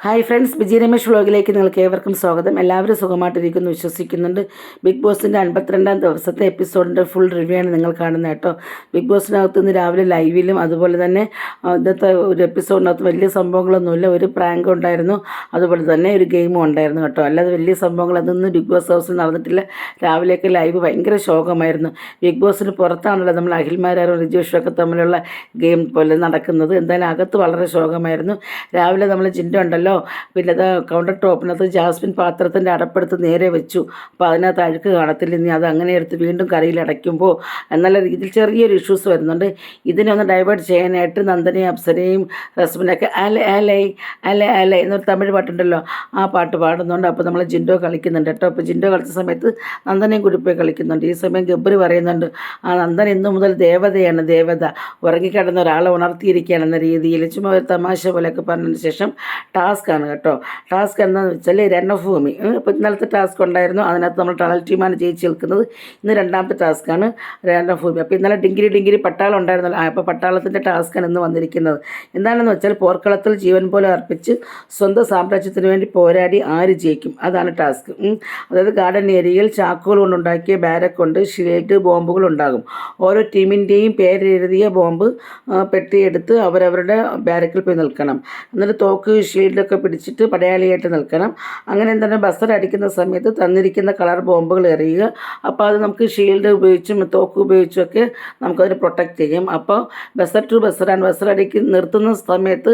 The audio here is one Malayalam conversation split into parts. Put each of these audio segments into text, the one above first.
ഹായ് ഫ്രണ്ട്സ്, വിജയ രമേഷ് വ്ളോഗിലേക്ക് നിങ്ങൾക്ക് ഏവർക്കും സ്വാഗതം. എല്ലാവരും സുഖമായിട്ടിരിക്കുന്നു വിശ്വസിക്കുന്നുണ്ട്. ബിഗ് ബോസിൻ്റെ 52-ാം ദിവസത്തെ എപ്പിസോഡിൻ്റെ ഫുൾ റിവ്യൂ ആണ് നിങ്ങൾ കാണുന്നത് കേട്ടോ. ബിഗ് ബോസിനകത്ത് നിന്ന് രാവിലെ ലൈവിലും അതുപോലെ തന്നെ ഇന്നത്തെ ഒരു എപ്പിസോഡിനകത്ത് വലിയ സംഭവങ്ങളൊന്നുമില്ല. ഒരു പ്രാങ്ക് ഉണ്ടായിരുന്നു, അതുപോലെ തന്നെ ഒരു ഗെയിമും ഉണ്ടായിരുന്നു കേട്ടോ. അല്ലാതെ വലിയ സംഭവങ്ങൾ അതൊന്നും ബിഗ് ബോസ് ഹൗസിൽ നടന്നിട്ടില്ല. രാവിലെയൊക്കെ ലൈവ് ഭയങ്കര ശോകമായിരുന്നു. ബിഗ് ബോസിന് പുറത്താണല്ലോ നമ്മൾ അഖിൽമാരും റിജുഷും ഒക്കെ തമ്മിലുള്ള ഗെയിം പോലെ നടക്കുന്നത്. എന്തായാലും അകത്ത് വളരെ ശോകമായിരുന്നു. രാവിലെ നമ്മൾ ജിൻഡോ ഉണ്ടല്ലോ, പിന്നെ അത് കൗണ്ടർ ടോപ്പിനകത്ത് ജാസ്മിൻ പാത്രത്തിൻ്റെ അടപ്പെടുത്ത് നേരെ വെച്ചു. അപ്പോൾ അതിനകത്ത് അഴുക്ക് കാണത്തില്ല. ഇനി അത് അങ്ങനെ എടുത്ത് വീണ്ടും കറിയിൽ അടയ്ക്കുമ്പോൾ എന്നുള്ള രീതിയിൽ ചെറിയൊരു ഇഷ്യൂസ് വരുന്നുണ്ട്. ഇതിനെ ഒന്ന് ഡൈവേർട്ട് ചെയ്യാനായിട്ട് നന്ദനയും അപ്സരയും റസ്മിനൊക്കെ അലെ അലൈ അലെ അലെ എന്നൊരു തമിഴ് പാട്ടുണ്ടല്ലോ, ആ പാട്ട് പാടുന്നുണ്ട്. അപ്പോൾ നമ്മൾ ജിൻഡോ കളിക്കുന്നുണ്ട് കേട്ടോ. അപ്പോൾ ജിൻഡോ കളിച്ച സമയത്ത് നന്ദനയും കൂടി പോയി കളിക്കുന്നുണ്ട്. ഈ സമയം ഗബ്ബർ പറയുന്നുണ്ട്, ആ നന്ദന ഇന്നു മുതൽ ദേവതയാണ്, ദേവത ഉറങ്ങിക്കിടന്ന ഒരാളെ ഉണർത്തിയിരിക്കുകയാണെന്ന രീതിയിൽ ചുമ്മാ ഒരു തമാശ പോലെയൊക്കെ പറഞ്ഞതിന് ശേഷം ടാസ്ക്കാണ് കേട്ടോ. ടാസ്ക് എന്താണെന്ന് വെച്ചാൽ രണഭൂമി. ഇപ്പോൾ ഇന്നലത്തെ ടാസ്ക് ഉണ്ടായിരുന്നു, അതിനകത്ത് നമ്മൾ ടണൽ ടീമാണ് ജയിച്ച് നിൽക്കുന്നത്. ഇന്ന് രണ്ടാമത്തെ ടാസ്ക്കാണ് രണഭൂമി. അപ്പോൾ ഇന്നലെ ഡിങ്കിരി പട്ടാളം ഉണ്ടായിരുന്നല്ലോ, അപ്പോൾ പട്ടാളത്തിൻ്റെ ടാസ്ക്കാണ് ഇന്ന് വന്നിരിക്കുന്നത്. എന്താണെന്ന് വെച്ചാൽ പോർക്കളത്തിൽ ജീവൻ പോലെ അർപ്പിച്ച് സ്വന്തം സാമ്രാജ്യത്തിന് വേണ്ടി പോരാടി ആര് ജയിക്കും, അതാണ് ടാസ്ക്. അതായത് ഗാർഡൻ ഏരിയയിൽ ചാക്കുകൾ കൊണ്ടുണ്ടാക്കിയ ബാരക്ക് കൊണ്ട് ഷീൽഡ് ബോംബുകൾ ഉണ്ടാകും. ഓരോ ടീമിൻ്റെയും പേരെഴുതിയ ബോംബ് പെട്ടിയെടുത്ത് അവരവരുടെ ബാരക്കിൽ പോയി നിൽക്കണം. എന്നിട്ട് തോക്ക് ഷീൽഡൊക്കെ പിടിച്ചിട്ട് പടയാളിയായിട്ട് നിൽക്കണം. അങ്ങനെ എന്താണ് ബസർ അടിക്കുന്ന സമയത്ത് തന്നിരിക്കുന്ന കളർ ബോംബുകൾ എറിയുക. അപ്പോൾ അത് നമുക്ക് ഷീൽഡ് ഉപയോഗിച്ചും തോക്ക് ഉപയോഗിച്ചുമൊക്കെ നമുക്കതിനെ പ്രൊട്ടക്റ്റ് ചെയ്യും. അപ്പോൾ ബസർ ടു ബസറാണ്. ബസർ നിർത്തുന്ന സമയത്ത്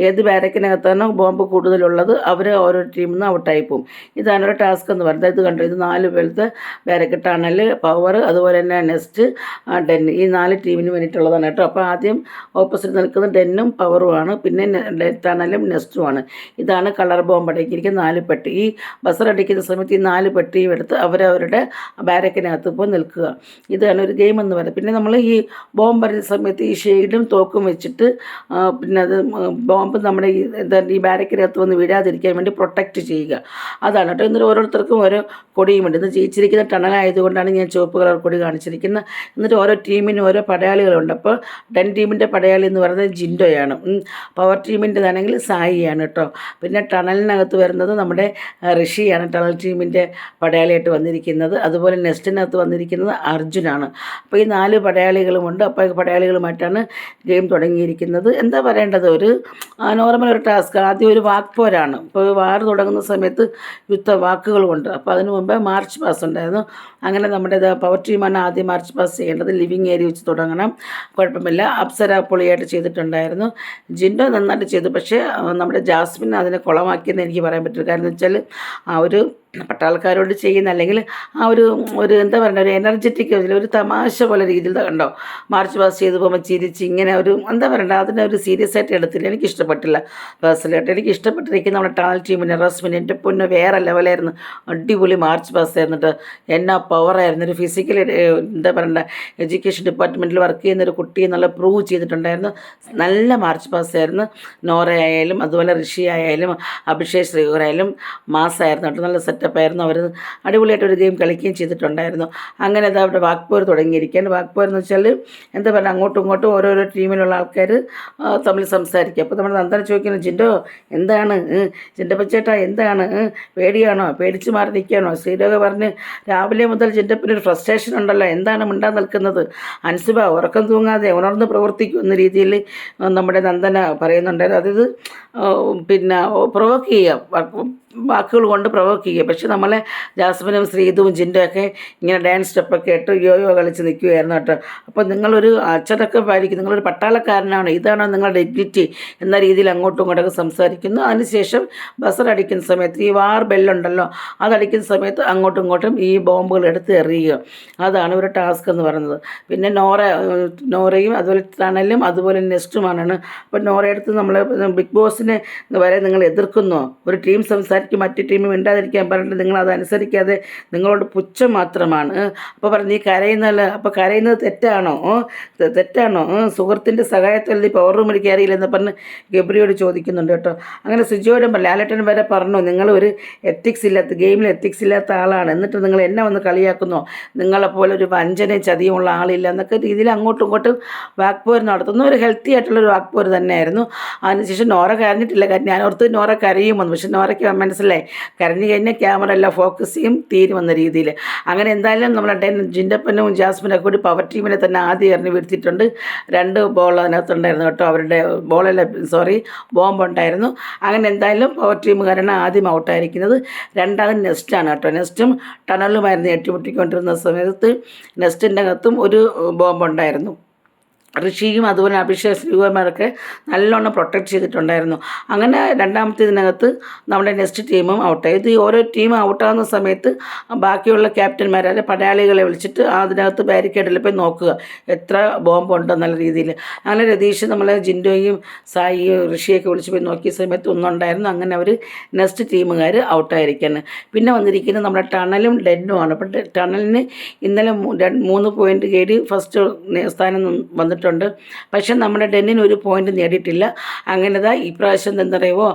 ഏത് ബാരക്കിനകത്താണ് ബോംബ് കൂടുതലുള്ളത് അവർ ഓരോ ടീമിൽ നിന്ന് ഔട്ടായി പോകും. ഇതാണ് ഒരു ടാസ്ക് എന്ന് പറയുന്നത്. ഇത് കണ്ടു, ഇത് 4 പേരത്തെ ബാരക്ക്, ടണൽ, പവർ, അതുപോലെ തന്നെ നെസ്റ്റ്, ഡെൻ, ഈ 4 ടീമിന് വേണ്ടിയിട്ടുള്ളതാണ് കേട്ടോ. അപ്പോൾ ആദ്യം ഓപ്പോസിറ്റ് നിൽക്കുന്നത് ഡെന്നും പവറുമാണ്, പിന്നെ ടണലും നെസ്റ്റുമാണ്. ഇതാണ് കളർ ബോംബ് അടക്കിയിരിക്കുന്ന 4 പെട്ടി. ഈ ബസർ അടിക്കുന്ന സമയത്ത് ഈ 4 പെട്ടിയും എടുത്ത് അവരവരുടെ ബാരക്കിനകത്ത് പോയി നിൽക്കുക. ഇതാണ് ഒരു ഗെയിം എന്ന് പറയുന്നത്. പിന്നെ നമ്മൾ ഈ ബോംബ് വരുന്ന സമയത്ത് ഈ ഷെയ്ഡും തോക്കും വെച്ചിട്ട് പിന്നെ അത് ബോംബ് നമ്മുടെ ഈ ബാരക്കിനകത്ത് വന്ന് വീഴാതിരിക്കാൻ വേണ്ടി പ്രൊട്ടക്റ്റ് ചെയ്യുക. അതാണ് കേട്ടോ. എന്നിട്ട് ഓരോരുത്തർക്കും ഓരോ കൊടിയുമുണ്ട്. ഇന്ന് ജയിച്ചിരിക്കുന്ന ടണലായതുകൊണ്ടാണ് ഞാൻ ചുവപ്പ് കളർ കൊടി കാണിച്ചിരിക്കുന്നത്. എന്നിട്ട് ഓരോ ടീമിനും ഓരോ പടയാളികളുണ്ട്. അപ്പോൾ ഡെൻ ടീമിൻ്റെ പടയാളി എന്ന് പറയുന്നത് ജിൻഡോയാണ്. പവർ ടീമിൻ്റെതാണെങ്കിൽ സായിയാണ് കേട്ടോ. പിന്നെ ടണലിനകത്ത് വരുന്നത് നമ്മുടെ ഋഷിയാണ്, ടണൽ ടീമിൻ്റെ പടയാളിയായിട്ട് വന്നിരിക്കുന്നത്. അതുപോലെ നെസ്റ്റിനകത്ത് വന്നിരിക്കുന്നത് അർജുനാണ്. അപ്പോൾ ഈ 4 പടയാളികളുമുണ്ട്. അപ്പോൾ പടയാളികളുമായിട്ടാണ് ഗെയിം തുടങ്ങിയിരിക്കുന്നത്. എന്താ പറയേണ്ടത്, ഒരു നോർമൽ ഒരു ടാസ്ക്. ആദ്യം ഒരു വാക്പോരാണ്. ഇപ്പോൾ വാർ തുടങ്ങുന്ന സമയത്ത് വാക്കുകളുമുണ്ട്. അപ്പോൾ അതിന് മുമ്പ് മാർച്ച് പാസ് ഉണ്ടായിരുന്നു. അങ്ങനെ നമ്മുടെ പവർ ടീമാണ് ആദ്യം മാർച്ച് പാസ് ചെയ്യേണ്ടത്. ലിവിങ് ഏരിയ വെച്ച് തുടങ്ങണം, കുഴപ്പമില്ല. അപ്സര പൊളിയായിട്ട് ചെയ്തിട്ടുണ്ടായിരുന്നു. ജിൻഡോ നന്നായിട്ട് ചെയ്തു. പക്ഷേ നമ്മുടെ ജാസ്മിൻ അതിനെ കുളമാക്കിയെന്ന് എനിക്ക് പറയാൻ പറ്റില്ല. കാരണം എന്ന് വെച്ചാൽ ആ ഒരു പട്ടാൾക്കാരോട് ചെയ്യുന്ന, അല്ലെങ്കിൽ ആ ഒരു എന്താ പറയുക, ഒരു എനർജറ്റിക്, ഒരു തമാശ പോലെ രീതിയിൽ കണ്ടോ മാർച്ച് പാസ് ചെയ്ത് പോകുമ്പോൾ ചിരിച്ച് ഇങ്ങനെ ഒരു എന്താ പറയണ്ട, അതിനെ ഒരു സീരിയസ് ആയിട്ട് എടുത്തില്ല. എനിക്കിഷ്ടപ്പെട്ടില്ല പേഴ്സണലായിട്ട്. എനിക്ക് ഇഷ്ടപ്പെട്ടിരിക്കുന്ന നമ്മുടെ ടണൽ ടീമിന് റസ്മിന്, എൻ്റെ പൊന്ന് വേറെ ലെവലായിരുന്നു. അടിപൊളി മാർച്ച് പാസ് ആയിരുന്നിട്ട് എന്നാ പവറായിരുന്നു. ഒരു ഫിസിക്കൽ എന്താ പറയണ്ട, എഡ്യൂക്കേഷൻ ഡിപ്പാർട്ട്മെൻറ്റിൽ വർക്ക് ചെയ്യുന്നൊരു കുട്ടി എന്നുള്ള പ്രൂവ് ചെയ്തിട്ടുണ്ടായിരുന്നു. നല്ല മാർച്ച് പാസ് ആയിരുന്നു. നോറ ആയാലും അതുപോലെ ഋഷി ആയാലും അഭിഷേക് ശ്രീകറായാലും മാസമായിരുന്നു കേട്ടോ. നല്ല സെറ്റപ്പായിരുന്നു. അവർ അടിപൊളിയായിട്ട് ഒരു ഗെയിം കളിക്കുകയും ചെയ്തിട്ടുണ്ടായിരുന്നു. അങ്ങനെ അത് അവിടെ വാക്പോർ തുടങ്ങിയിരിക്കുകയാണ്. വാക്പോർ എന്ന് വെച്ചാൽ എന്താ പറയുക, അങ്ങോട്ടും ഇങ്ങോട്ടും ഓരോരോ ടീമിലുള്ള ആൾക്കാർ തമ്മിൽ സംസാരിക്കുക. അപ്പോൾ നമ്മൾ നന്ദന ചോദിക്കുന്നു, ജിൻഡോ എന്താണ്, ജിൻഡപ്പച്ചേട്ടാ എന്താണ്, പേടിയാണോ, പേടിച്ച് മാറി നിൽക്കുകയാണോ? ശ്രീലോക പറഞ്ഞ് രാവിലെ മുതൽ ജിൻഡപ്പിനൊരു ഫ്രസ്ട്രേഷൻ ഉണ്ടല്ലോ, എന്താണ് മിണ്ടാൻ നിൽക്കുന്നത്? അൻസിബ ഉറക്കം തൂങ്ങാതെ ഉണർന്ന് പ്രവർത്തിക്കും എന്ന രീതിയിൽ നമ്മുടെ നന്ദന പറയുന്നുണ്ടായിരുന്നു. അതായത് പിന്നെ പ്രൊവോക്ക് ചെയ്യുക, വാക്കുകൾ കൊണ്ട് പ്രൊവോക്ക് ചെയ്യുക. പക്ഷെ നമ്മളെ ജാസ്മിനും ശ്രീതുവും ജിൻഡൊക്കെ ഇങ്ങനെ ഡാൻസ് സ്റ്റെപ്പൊക്കെ ഇട്ട് യോയോ കളിച്ച് നിൽക്കുകയായിരുന്നു കേട്ടോ. അപ്പോൾ നിങ്ങളൊരു അച്ചടക്കം പാലിക്കും, നിങ്ങളൊരു പട്ടാളക്കാരനാണ്, ഇതാണോ നിങ്ങളുടെ ഡിഗ്നിറ്റി എന്ന രീതിയിൽ അങ്ങോട്ടും ഇങ്ങോട്ടൊക്കെ സംസാരിക്കുന്നു. അതിനുശേഷം ബസർ അടിക്കുന്ന സമയത്ത് ഈ വാർ ബെല്ലുണ്ടല്ലോ, അതടിക്കുന്ന സമയത്ത് അങ്ങോട്ടും ഇങ്ങോട്ടും ഈ ബോംബുകൾ എടുത്ത് എറിയുക. അതാണ് ഒരു ടാസ്ക് എന്ന് പറയുന്നത്. പിന്നെ നോറയും അതുപോലെ ടണലും അതുപോലെ നെസ്റ്റുമാണ്. അപ്പോൾ നോറയെടുത്ത് നമ്മൾ ബിഗ് ബോസിനെ വരെ നിങ്ങൾ എതിർക്കുന്നോ? ഒരു ടീം സംസാരിക്കും, മറ്റു ടീം മിണ്ടാതിരിക്കാൻ പറഞ്ഞിട്ട് നിങ്ങളതനുസരിക്കാതെ നിങ്ങളോട് പുച്ഛം മാത്രമാണ്. അപ്പോൾ പറഞ്ഞു നീ കരയുന്നല്ലോ, അപ്പോൾ കരയുന്നത് തെറ്റാണോ? തെറ്റാണോ? സുഹൃത്തിൻ്റെ സഹായത്തിൽ നീ പവർ റൂമിൽ കയറിയില്ലെന്ന് പറഞ്ഞ് ഗബ്രിയോട് ചോദിക്കുന്നുണ്ട് കേട്ടോ. അങ്ങനെ സിജോയോടും ലാലേട്ടൻ വരെ പറഞ്ഞു നിങ്ങളൊരു ഗെയിമിൽ എത്തിക്സ് ഇല്ലാത്ത ആളാണ്, എന്നിട്ട് നിങ്ങൾ എന്നെ വന്ന് കളിയാക്കുന്നോ, നിങ്ങളെപ്പോലെ ഒരു വഞ്ചനയും ചതിയുമുള്ള ആളില്ല എന്നൊക്കെ രീതിയിൽ അങ്ങോട്ടും ഇങ്ങോട്ടും വാക്പോര് നടത്തുന്ന ഒരു ഹെൽത്തി ആയിട്ടുള്ളൊരു വാക്പോര് തന്നെയായിരുന്നു. അതിനുശേഷം നോറ കരഞ്ഞിട്ടില്ല. ഞാൻ ഓർത്ത് നോറ കരയുമെന്ന്, പക്ഷെ നോറയ്ക്ക് മനസ്സിലായി കരഞ്ഞു കഴിഞ്ഞാൽ ക്യാമറ എല്ലാം ഫോക്കസ് ചെയ്യും തീരുമെന്ന രീതിയിൽ. അങ്ങനെ എന്തായാലും നമ്മുടെ ജിൻഡപ്പനും ജാസ്മിനൊക്കെ കൂടി പവർ ടീമിനെ തന്നെ ആദ്യം എറിഞ്ഞ് വീഴ്ത്തിയിട്ടുണ്ട്. 2 ബോൾ അതിനകത്തുണ്ടായിരുന്നു കേട്ടോ, അവരുടെ ബോംബുണ്ടായിരുന്നു. അങ്ങനെ എന്തായാലും പവർ ടീമുകാരാണ് ആദ്യം ഔട്ടായിരിക്കുന്നത്. രണ്ടാമത് നെസ്റ്റാണ് കേട്ടോ. നെസ്റ്റും ടണലുമായിരുന്നു ഏറ്റുമുട്ടിക്കൊണ്ടിരുന്ന സമയത്ത് നെസ്റ്റിൻ്റെ അകത്തും ഒരു ബോംബുണ്ടായിരുന്നു. ഋഷിയും അതുപോലെ അഭിഷേക് ശ്രീകുമാരൊക്കെ നല്ലോണം പ്രൊട്ടക്റ്റ് ചെയ്തിട്ടുണ്ടായിരുന്നു. അങ്ങനെ രണ്ടാമത്തെ ഇതിനകത്ത് നമ്മുടെ നെക്സ്റ്റ് ടീമും ഔട്ടായി. ഇത് ഓരോ ടീം ഔട്ടാകുന്ന സമയത്ത് ബാക്കിയുള്ള ക്യാപ്റ്റന്മാരെ പടയാളികളെ വിളിച്ചിട്ട് അതിനകത്ത് ബാരിക്കേഡിൽ പോയി നോക്കുക എത്ര ബോംബ് ഉണ്ടെന്നുള്ള രീതിയിൽ. അങ്ങനെ രതീഷ് നമ്മളെ ജിൻഡോയും സായിയും ഋഷിയൊക്കെ വിളിച്ച് പോയി നോക്കിയ സമയത്ത് ഒന്നുണ്ടായിരുന്നു. അങ്ങനെ അവർ നെക്സ്റ്റ് ടീമുകാർ ഔട്ടായിരിക്കുകയാണ്. പിന്നെ വന്നിരിക്കുന്നത് നമ്മുടെ ടണലും ഡെന്നുമാണ്. അപ്പം ടണലിന് ഇന്നലെ 3 പോയിൻ്റ് കേടി ഫസ്റ്റ് സ്ഥാനം വന്നിട്ടുണ്ട്. പക്ഷെ നമ്മുടെ ഡെന്നിന് ഒരു പോയിന്റ് നേടിയിട്ടില്ല. അങ്ങനെതാ ഇപ്രാവശ്യം എന്താ പറയുമോ,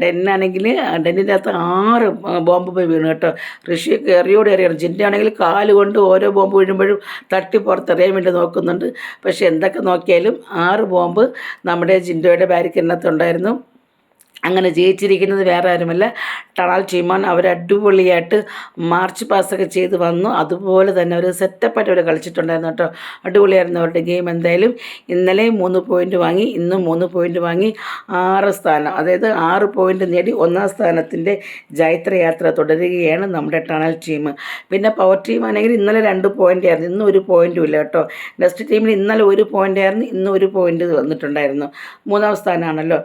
ഡെന്നാണെങ്കിൽ ഡെന്നിൻ്റെ അകത്ത് 6 ബോംബ് പോയി വീണു കേട്ടോ. ഋഷിയൊക്കെ എറിയാണ്. ജിൻ്റെ ആണെങ്കിൽ കാലുകൊണ്ട് ഓരോ ബോംബ് വീഴുമ്പോഴും തട്ടി പുറത്തെറിയാൻ വേണ്ടി നോക്കുന്നുണ്ട്. പക്ഷെ എന്തൊക്കെ നോക്കിയാലും 6 ബോംബ് നമ്മുടെ ജിൻഡോയുടെ ബാരിക്കേഡിനകത്തുണ്ടായിരുന്നു. അങ്ങനെ ജയിച്ചിരിക്കുന്നത് വേറെ ആരുമല്ല ടണൽ ടീമാണ്. അവർ അടിപൊളിയായിട്ട് മാർച്ച് പാസ്സൊക്കെ ചെയ്ത് വന്നു. അതുപോലെ തന്നെ ഒരു സെറ്റപ്പായിട്ട് അവർ കളിച്ചിട്ടുണ്ടായിരുന്നു കേട്ടോ. അടിപൊളിയായിരുന്നു അവരുടെ ഗെയിം. എന്തായാലും ഇന്നലെ 3 പോയിൻ്റ് വാങ്ങി, ഇന്നും 3 പോയിൻ്റ് വാങ്ങി 6 സ്ഥാനം, അതായത് 6 പോയിൻ്റ് നേടി 1ാം സ്ഥാനത്തിൻ്റെ ജൈത്രയാത്ര തുടരുകയാണ് നമ്മുടെ ടണൽ ടീം. പിന്നെ പവർ ടീം ആണെങ്കിൽ ഇന്നലെ 2 പോയിൻ്റ് ആയിരുന്നു, ഇന്നും 1 പോയിൻറ്റും ഇല്ല കേട്ടോ. നെക്സ്റ്റ് ടീമിന് ഇന്നലെ 1 പോയിൻ്റ് ആയിരുന്നു, ഇന്ന് 1 പോയിൻ്റ് വന്നിട്ടുണ്ടായിരുന്നു. 3ാം സ്ഥാനമാണല്ലോ.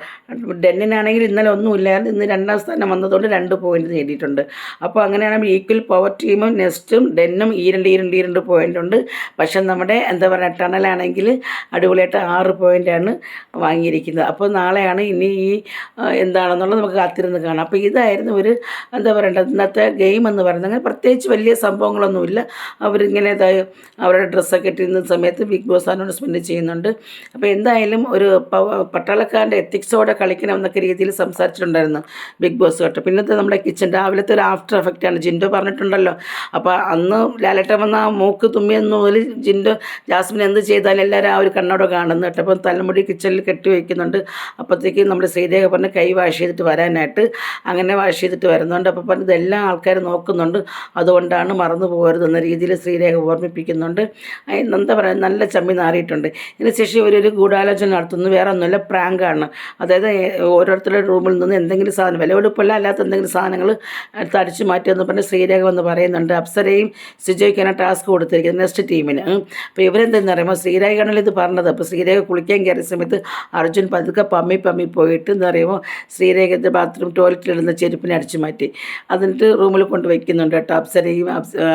ഡെന്നിനാണെങ്കിൽ ഇന്നലെ ഒന്നുമില്ലായിരുന്നു, ഇന്ന് 2ാം സ്ഥാനം വന്നതുകൊണ്ട് 2 പോയിൻ്റ് നേടിയിട്ടുണ്ട്. അപ്പോൾ അങ്ങനെയാണെങ്കിൽ ഈക്വൽ പവർ ടീമും നെക്സ്റ്റും ഡെന്നും ഈ 2 പോയിൻ്റ് ഉണ്ട്. പക്ഷെ നമ്മുടെ എന്താ പറയുക ടണലാണെങ്കിൽ അടിപൊളിയായിട്ട് 6 പോയിൻ്റാണ് വാങ്ങിയിരിക്കുന്നത്. അപ്പോൾ നാളെയാണ് ഇനി ഈ എന്താണെന്നുള്ളത് നമുക്ക് കാത്തിരുന്ന് കാണാം. അപ്പോൾ ഇതായിരുന്നു ഒരു എന്താ പറയേണ്ടത് ഇന്നത്തെ ഗെയിം എന്ന് പറയുന്നത്. അങ്ങനെ പ്രത്യേകിച്ച് വലിയ സംഭവങ്ങളൊന്നുമില്ല. അവരിങ്ങനെ അവരുടെ ഡ്രസ്സൊക്കെ ഇട്ടിരുന്ന സമയത്ത് ബിഗ് ബോസ് അനൗൺസ്മെൻറ്റ് ചെയ്യുന്നുണ്ട്. അപ്പോൾ എന്തായാലും ഒരു പട്ടാളക്കാരൻ്റെ എത്തിക്സോടെ കളിക്കണമെന്നൊക്കെ രീതിയിൽ സംസാരിച്ചിട്ടുണ്ടായിരുന്നു ബിഗ് ബോസ് കേട്ടോ. പിന്നത്തെ നമ്മുടെ കിച്ചൺ രാവിലത്തെ ഒരു ആഫ്റ്റർ എഫക്റ്റാണ്. ജിൻഡോ പറഞ്ഞിട്ടുണ്ടല്ലോ. അപ്പോൾ അന്ന് ലാലേട്ടൻ വന്ന ആ മൂക്ക് തുമ്മിയെന്ന് മുതൽ ജിൻഡോ ജാസ്മിൻ എന്ത് ചെയ്താലും എല്ലാവരും ആ ഒരു കണ്ണോടെ കാണുന്നു കേട്ടോ. അപ്പം തലമുടി കിച്ചണിൽ കെട്ടി വയ്ക്കുന്നുണ്ട്. അപ്പോഴത്തേക്ക് നമ്മുടെ ശ്രീരേഖ പറഞ്ഞ് കൈ വാഷ് ചെയ്തിട്ട് വരാനായിട്ട്. അങ്ങനെ വാഷ് ചെയ്തിട്ട് വരുന്നുണ്ട്. അപ്പോൾ പറഞ്ഞത് എല്ലാ ആൾക്കാരും നോക്കുന്നുണ്ട്, അതുകൊണ്ടാണ് മറന്നു പോകരുതെന്ന രീതിയിൽ ശ്രീരേഖ ഓർമ്മിപ്പിക്കുന്നുണ്ട്. എന്താ പറയുക, നല്ല ചമ്മി നാറിയിട്ടുണ്ട്. ഇതിന് ശേഷം ഒരു ഗൂഢാലോചന നടത്തുന്നു. വേറെ ഒന്നുമില്ല, പ്രാങ്കാണ്. അതായത് ഓരോരുത്തരുടെ റൂമിൽ നിന്ന് എന്തെങ്കിലും സാധനം വിലവെടുപ്പല്ല അല്ലാത്ത എന്തെങ്കിലും സാധനങ്ങൾ തടിച്ചു മാറ്റിയെന്ന് പറഞ്ഞ് ശ്രീരേഖ വന്ന് പറയുന്നുണ്ട്. അപ്സരയും സിജോയ്ക്കാണ് ടാസ്ക് കൊടുത്തിരിക്കുന്നത് നെക്സ്റ്റ് ടീമിന്. അപ്പോൾ ഇവരെന്തെന്ന് പറയുമ്പോൾ ശ്രീരേഖയാണല്ലോ ഇത് പറഞ്ഞത്. അപ്പോൾ ശ്രീരേഖ കുളിക്കാൻ കയറിയ സമയത്ത് അർജുൻ പതുക്കെ പമ്മി പോയിട്ട് എന്താ പറയുമ്പോൾ ശ്രീരേഖത്തെ ബാത്റൂം ടോയ്ലറ്റിലിടുന്ന ചെരുപ്പിനെ അടിച്ചു മാറ്റി എന്നിട്ട് റൂമിൽ കൊണ്ട് വയ്ക്കുന്നുണ്ട് കേട്ടോ. അപ്സരയും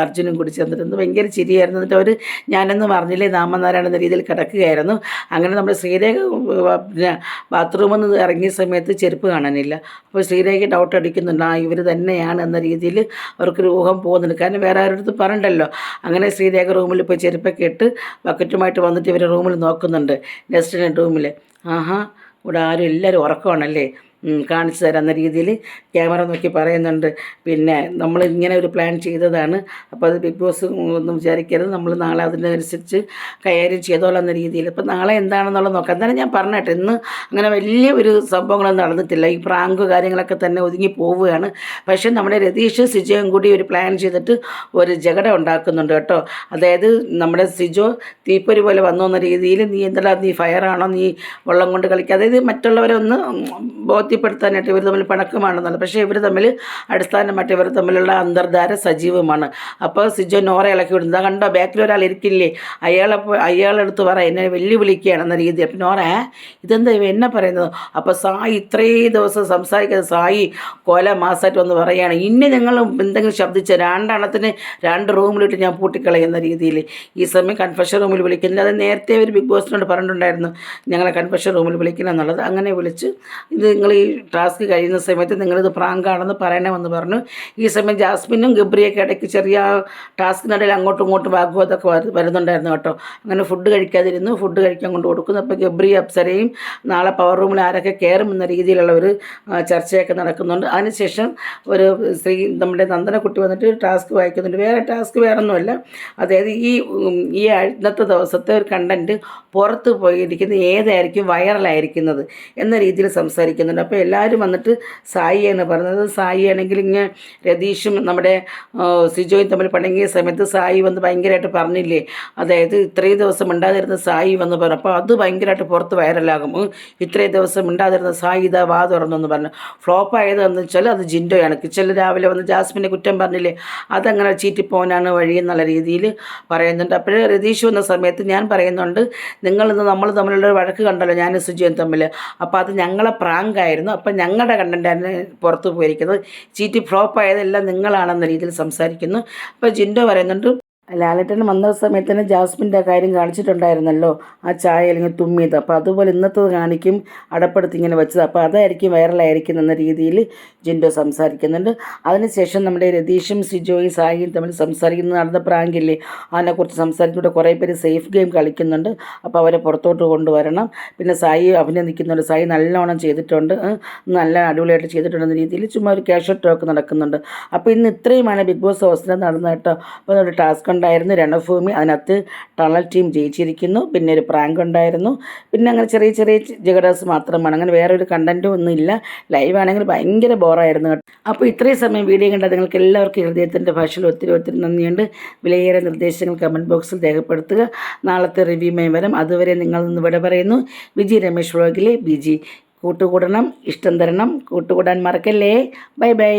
അർജുനും കൂടി ചേർന്നിട്ട് ഭയങ്കര ചിരിയായിരുന്നു. എന്നിട്ട് അവർ ഞാനൊന്നും പറഞ്ഞില്ലേ നാമനാരായണ എന്ന രീതിയിൽ കിടക്കുകയായിരുന്നു. അങ്ങനെ നമ്മുടെ ശ്രീരേഖ ബാത്റൂമിൽ നിന്ന് ഇറങ്ങിയ സമയത്ത് ചെരുപ്പ് കാണാനില്ല. അപ്പോൾ ശ്രീരേഖ ഡൗട്ട് അടിക്കുന്നുണ്ട്, ഇവർ തന്നെയാണ് എന്ന രീതിയിൽ അവർക്കൊരു ഊഹം പോകുന്നുണ്ട്. കാരണം വേറെ ആരുടെ അടുത്ത് പറയണ്ടല്ലോ. അങ്ങനെ ശ്രീരേഖ റൂമിൽ പോയി ചെരുപ്പൊക്കെ ഇട്ട് ബക്കറ്റുമായിട്ട് വന്നിട്ട് ഇവർ റൂമിൽ നോക്കുന്നുണ്ട്, നെക്സ്റ്റ് റൂമിൽ. ആഹാ, ഇവിടെ ആരും എല്ലാവരും ഉറക്കമാണല്ലേ, കാണിച്ചു തരാമെന്ന രീതിയിൽ ക്യാമറ നോക്കി പറയുന്നുണ്ട്. പിന്നെ നമ്മൾ ഇങ്ങനെ ഒരു പ്ലാൻ ചെയ്തതാണ്, അപ്പോൾ അത് ബിഗ് ബോസ് ഒന്നും വിചാരിക്കരുത്, നമ്മൾ നാളെ അതിനനുസരിച്ച് കൈകാര്യം ചെയ്തോളാം എന്ന രീതിയിൽ. അപ്പോൾ നാളെ എന്താണെന്നുള്ളത് നോക്കാം. എന്തായാലും ഞാൻ പറഞ്ഞിട്ട് ഇന്ന് അങ്ങനെ വലിയ ഒരു സംഭവങ്ങളൊന്നും നടന്നിട്ടില്ല. ഈ പ്രാങ്ക് കാര്യങ്ങളൊക്കെ തന്നെ ഒതുങ്ങി പോവുകയാണ്. പക്ഷേ നമ്മുടെ രതീഷ് സിജോയും കൂടി ഒരു പ്ലാൻ ചെയ്തിട്ട് ഒരു ജഗട ഉണ്ടാക്കുന്നുണ്ട് കേട്ടോ. അതായത് നമ്മുടെ സിജോ തീപ്പൊരി പോലെ വന്നു എന്ന രീതിയിൽ നീ നീ ഫയറാണോ, നീ വെള്ളം കൊണ്ട് കളിക്കുക, അതായത് മറ്റുള്ളവരെ ഒന്ന് ബോധ്യപ്പെടുത്താനായിട്ട് ഇവർ തമ്മിൽ പിണക്കമാണെന്നുള്ളത്. പക്ഷേ ഇവർ തമ്മിൽ അടിസ്ഥാനമായിട്ട് ഇവർ തമ്മിലുള്ള അന്തർധാര സജീവമാണ്. അപ്പോൾ സിജോ നോറ ഇളക്കി വിടുന്നത് കണ്ടോ, ബാക്കിൽ ഒരാൾ ഇരിക്കില്ലേ, അയാളെടുത്ത് പറ എന്നെ വെല്ലുവിളിക്കുകയാണെന്ന രീതി. അപ്പം നോറ ഇതെന്താ എന്നെ പറയുന്നത്. അപ്പോൾ സായി ഇത്രയും ദിവസം സംസാരിക്കാതെ സായി മാസമായിട്ട് വന്ന് പറയുകയാണ്, ഇനി നിങ്ങൾ എന്തെങ്കിലും ശബ്ദിച്ച 2 എണ്ണത്തിന് 2 റൂമിലിട്ട് ഞാൻ പൂട്ടിക്കളയുന്ന രീതിയിൽ. ഈ സമയം കൺഫെഷൻ റൂമിൽ വിളിക്കുന്നില്ല. അത് നേരത്തെ ഒരു ബിഗ് ബോസിനോട് പറഞ്ഞിട്ടുണ്ടായിരുന്നു ഞങ്ങളെ കൺഫെഷൻ റൂമിൽ വിളിക്കണം എന്നുള്ളത്. അങ്ങനെ വിളിച്ച് ഇത് നിങ്ങൾ ഈ ടാസ്ക് കഴിയുന്ന സമയത്ത് നിങ്ങളിത് പ്രാങ്കാണെന്ന് പറയണമെന്ന് പറഞ്ഞു. ഈ സമയം ജാസ്മിനും ഗബ്രിയൊക്കെ ഇടയ്ക്ക് ചെറിയ ടാസ്കിനിടയിൽ അങ്ങോട്ടും ഇങ്ങോട്ടും വാഗ്വാദമൊക്കെ വരുന്നുണ്ടായിരുന്നു കേട്ടോ. അങ്ങനെ ഫുഡ് കഴിക്കാതിരുന്നു, ഫുഡ് കഴിക്കാൻ കൊണ്ട് കൊടുക്കുന്നു. അപ്പോൾ ഗബ്രി അപ്സരയും നാളെ പവർ റൂമിൽ ആരൊക്കെ കയറും എന്ന രീതിയിലുള്ള ഒരു ചർച്ചയൊക്കെ നടക്കുന്നുണ്ട്. അതിനുശേഷം ഒരു നമ്മുടെ നന്ദനക്കുട്ടി വന്നിട്ട് ടാസ്ക് വായിക്കുന്നുണ്ട്. വേറെ ഒന്നുമല്ല, അതായത് ഈ ഇന്നത്തെ ദിവസത്തെ ഒരു കണ്ടൻറ്റ് പുറത്ത് പോയിരിക്കുന്ന ഏതായിരിക്കും വൈറലായിരിക്കുന്നത് എന്ന രീതിയിൽ സംസാരിക്കുന്നുണ്ട്. അപ്പോൾ എല്ലാവരും വന്നിട്ട് സായിയാണ് പറഞ്ഞത്. സായി ആണെങ്കിൽ ഇങ്ങനെ രതീഷും നമ്മുടെ സിജോയും തമ്മിൽ പണങ്ങിയ സമയത്ത് സായി വന്ന് ഭയങ്കരമായിട്ട് പറഞ്ഞില്ലേ, അതായത് ഇത്രയും ദിവസം മിണ്ടാതിരുന്ന സായി വന്ന് പറഞ്ഞു. അപ്പോൾ അത് ഭയങ്കരമായിട്ട് പുറത്ത് വൈറലാകും. ഇത്രയും ദിവസം മിണ്ടാതിരുന്ന സായി ഇതാ വാ തുറന്നെന്ന് പറഞ്ഞു. ഫ്ലോപ്പ് ആയതെന്ന് വെച്ചാൽ അത് ജിൻഡോയാണ്. കിച്ചണിൽ രാവിലെ വന്ന് ജാസ്മിനെ കുറ്റം പറഞ്ഞില്ലേ, അതങ്ങനെ ചീറ്റിപ്പോനാണ് വഴി എന്നുള്ള രീതിയിൽ പറയുന്നുണ്ട്. അപ്പോഴേ രതീഷ് വന്ന സമയത്ത് ഞാൻ പറയുന്നുണ്ട്, നമ്മൾ തമ്മിലുള്ള വഴക്ക് കണ്ടല്ലോ ഞാനും സുജിയും തമ്മിൽ, അപ്പോൾ അത് ഞങ്ങളെ പ്രാങ്കായിരുന്നു, അപ്പം ഞങ്ങളുടെ കണ്ടൻറ്റാണ് പുറത്ത് പോയിരിക്കുന്നത്, ചീറ്റി ഫ്ലോപ്പ് ആയതെല്ലാം നിങ്ങളാണെന്ന രീതിയിൽ സംസാരിക്കുന്നു. അപ്പോൾ ജിൻഡോ പറയുന്നുണ്ട്, ലാലേട്ടൻ വന്ന സമയത്ത് തന്നെ ജാസ്മിൻ്റെ കാര്യം കാണിച്ചിട്ടുണ്ടായിരുന്നല്ലോ, ആ ചായ അല്ലെങ്കിൽ തുമ്മിയത്. അപ്പോൾ അതുപോലെ ഇന്നത്തത് കാണിക്കും, അടപ്പെടുത്തി ഇങ്ങനെ വെച്ചത്, അപ്പോൾ അതായിരിക്കും വൈറലായിരിക്കും എന്ന രീതിയിൽ ജിൻഡോ സംസാരിക്കുന്നുണ്ട്. അതിനുശേഷം നമ്മുടെ രതീഷും സിജോയും സായിയും തമ്മിൽ നടന്ന പ്രാങ്കില്ലേ, അതിനെക്കുറിച്ച് സംസാരിച്ചിട്ട് കുറേ പേര് സേഫ് ഗെയിം കളിക്കുന്നുണ്ട്. അപ്പോൾ അവരെ പുറത്തോട്ട് കൊണ്ടുവരണം. പിന്നെ സായി അഭിനന്ദിക്കുന്നുണ്ട്, സായി നല്ലോണം ചെയ്തിട്ടുണ്ട്, നല്ല അടിപൊളിയായിട്ട് ചെയ്തിട്ടുണ്ടെന്ന രീതിയിൽ ചുമ്മാ ഒരു ക്യാഷ്വൽ ടോക്ക് നടക്കുന്നുണ്ട്. അപ്പോൾ ഇന്ന് ഇത്രയുമാണ് ബിഗ് ബോസ് ഹൗസിൽ നടന്നത് കേട്ടോ. അപ്പോൾ ഒരു ടാസ്ക് ഉണ്ടായിരുന്നു രണഭൂമി, അതിനകത്ത് ടണൽ ടീം ജയിച്ചിരിക്കുന്നു. പിന്നെ ഒരു പ്രാങ്ക് ഉണ്ടായിരുന്നു. പിന്നെ അങ്ങനെ ചെറിയ ചെറിയ ജഗഡാസ് മാത്രമാണ്, അങ്ങനെ വേറെ ഒരു കണ്ടൻറ്റും ഒന്നും ഇല്ല. ലൈവ് ആണെങ്കിൽ ഭയങ്കര ബോറായിരുന്നു കേട്ടോ. അപ്പോൾ ഇത്രയും സമയം വീഡിയോ കണ്ടാൽ നിങ്ങൾക്ക് എല്ലാവർക്കും ഹൃദയത്തിൻ്റെ ഭാഷയിൽ ഒത്തിരി നന്ദിയുണ്ട്. വിലയേറെ നിർദ്ദേശങ്ങൾ കമൻറ്റ് ബോക്സിൽ രേഖപ്പെടുത്തുക. നാളത്തെ റിവ്യൂമായി വരാം. അതുവരെ നിങ്ങൾ നിന്ന് ഇവിടെ പറയുന്നു. വിജി രമേശ് വ്ളോഗിലെ ബിജി. കൂട്ടുകൂടണം, ഇഷ്ടം തരണം, കൂട്ടുകൂടാൻ മറക്കല്ലേ. Bye bye.